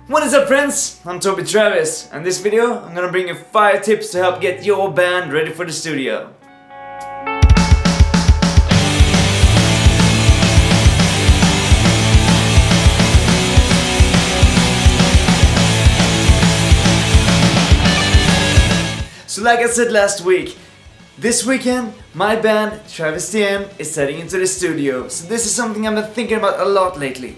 What is up, friends? I'm Toby Travis, and in this video I'm gonna bring you 5 tips to help get your band ready for the studio. So like I said last week, this weekend my band, Travis TM, is heading into the studio. So this is something I've been thinking about a lot lately.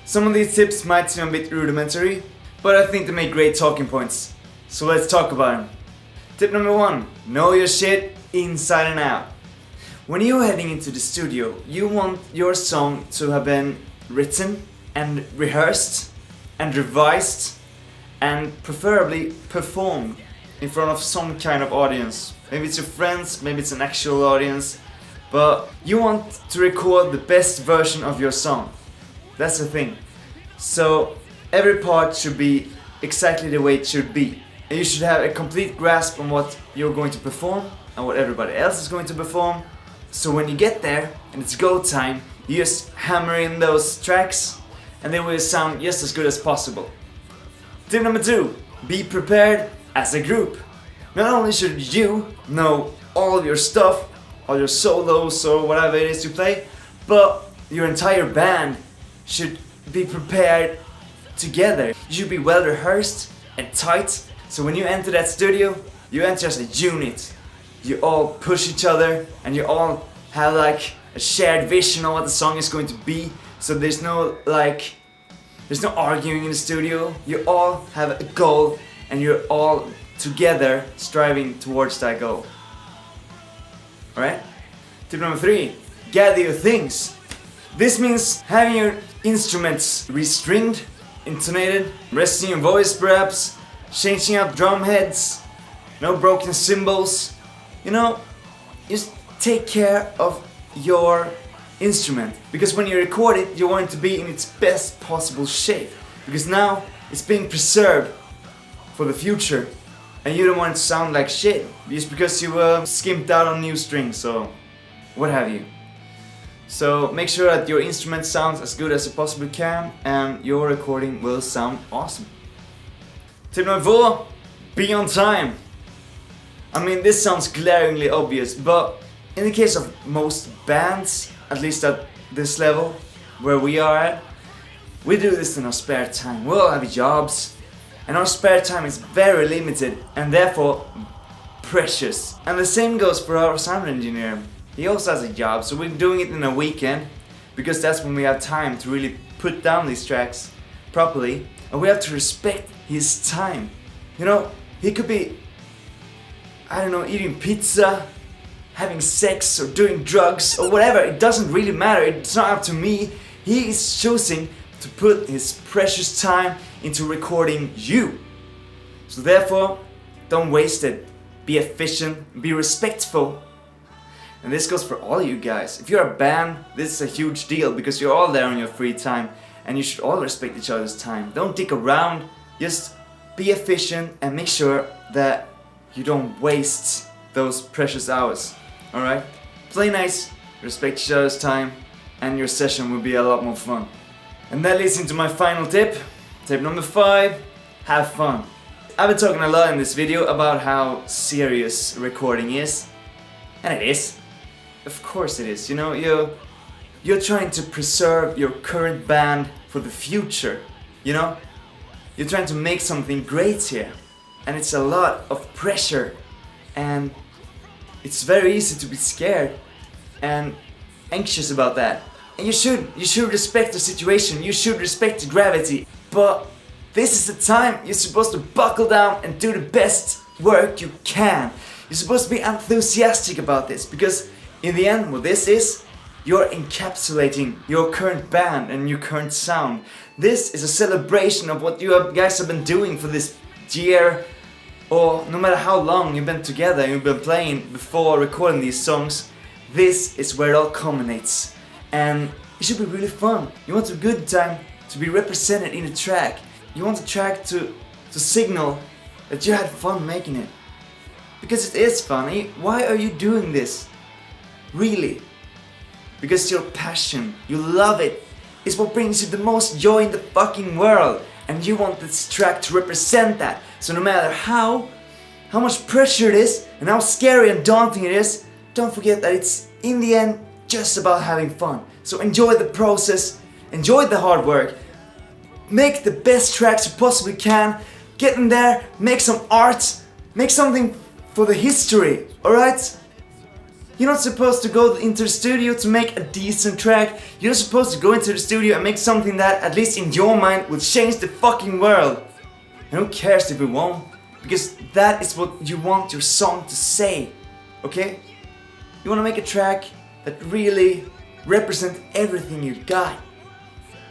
Some of these tips might seem a bit rudimentary, but I think they make great talking points. So let's talk about them. Tip number 1, know your shit inside and out. When you're heading into the studio, you want your song to have been written and rehearsed and revised and preferably performed in front of some kind of audience. Maybe it's your friends, maybe it's an actual audience, but you want to record the best version of your song. That's the thing. So every part should be exactly the way it should be. And you should have a complete grasp on what you're going to perform and what everybody else is going to perform. So when you get there and it's go time, you just hammer in those tracks and they will sound just as good as possible. Tip number 2, be prepared as a group. Not only should you know all of your stuff, all your solos or whatever it is you play, but your entire band should be prepared together. You should be well rehearsed and tight, so when you enter that studio, you enter as a unit. You all push each other and you all have like a shared vision of what the song is going to be, so there's no arguing in the studio. You all have a goal and you're all together striving towards that goal. Alright? Tip number 3, gather your things. This means having your instruments restringed, intonated, resting your voice perhaps, changing up drum heads, no broken cymbals. You know, just take care of your instrument, because when you record it you want it to be in its best possible shape, because now it's being preserved for the future and you don't want it to sound like shit just because you skimped out on new strings or what have you. So make sure that your instrument sounds as good as it possibly can and your recording will sound awesome. Tip number 4, be on time. I mean, this sounds glaringly obvious, but in the case of most bands, at least at this level where we are at, we do this in our spare time. We all have jobs and our spare time is very limited and therefore precious. And the same goes for our sound engineer. He also has a job, so we're doing it in a weekend because that's when we have time to really put down these tracks properly, and we have to respect his time. You know, he could be, I don't know, eating pizza, having sex or doing drugs or whatever. It doesn't really matter, it's not up to me. He is choosing to put his precious time into recording you. So therefore, don't waste it. Be efficient, be respectful. And this goes for all you guys. If you're a band, this is a huge deal because you're all there on your free time and you should all respect each other's time. Don't dick around, just be efficient and make sure that you don't waste those precious hours. Alright? Play nice, respect each other's time, and your session will be a lot more fun. And that leads into my final tip. Tip number 5, have fun. I've been talking a lot in this video about how serious recording is. And it is. Of course it is. You know, you're trying to preserve your current band for the future. You know? You're trying to make something great here. And it's a lot of pressure. And it's very easy to be scared and anxious about that. And you should respect the situation. You should respect the gravity. But this is the time you're supposed to buckle down and do the best work you can. You're supposed to be enthusiastic about this, because in the end what this is, you're encapsulating your current band and your current sound. This is a celebration of what you guys have been doing for this year, or no matter how long you've been together, you've been playing before recording these songs. This is where it all culminates, and it should be really fun. You want a good time to be represented in a track. You want the track to signal that you had fun making it. Because it is funny. Why are you doing this? Really? Because your passion, you love it, is what brings you the most joy in the fucking world. and you want this track to represent that. So no matter how much pressure it is and how scary and daunting it is, don't forget that it's in the end just about having fun. So enjoy the process, enjoy the hard work, make the best tracks you possibly can, get in there, make some art, make something for the history, alright? You're not supposed to go into the studio to make a decent track. You're supposed to go into the studio and make something that, at least in your mind, will change the fucking world. And who cares if it won't? Because that is what you want your song to say, okay? You want to make a track that really represents everything you got.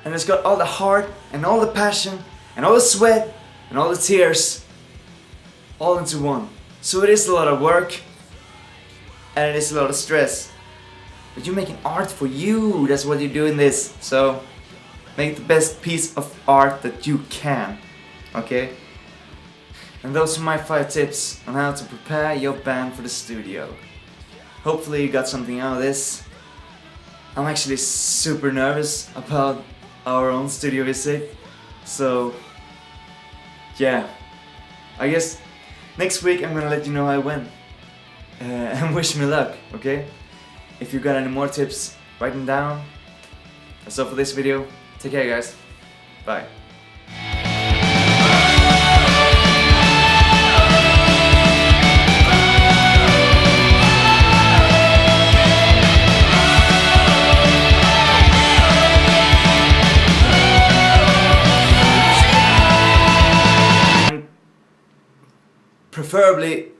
And it's got all the heart and all the passion and all the sweat and all the tears all into one. So it is a lot of work and it is a lot of stress. But you're making art for you, that's what you're doing this. So make the best piece of art that you can, okay? And those are my 5 tips on how to prepare your band for the studio. Hopefully you got something out of this. I'm actually super nervous about our own studio visit. So yeah, I guess next week I'm gonna let you know how it went. And wish me luck, okay? If you got any more tips, write them down. That's all for this video. Take care guys. Bye. Preferably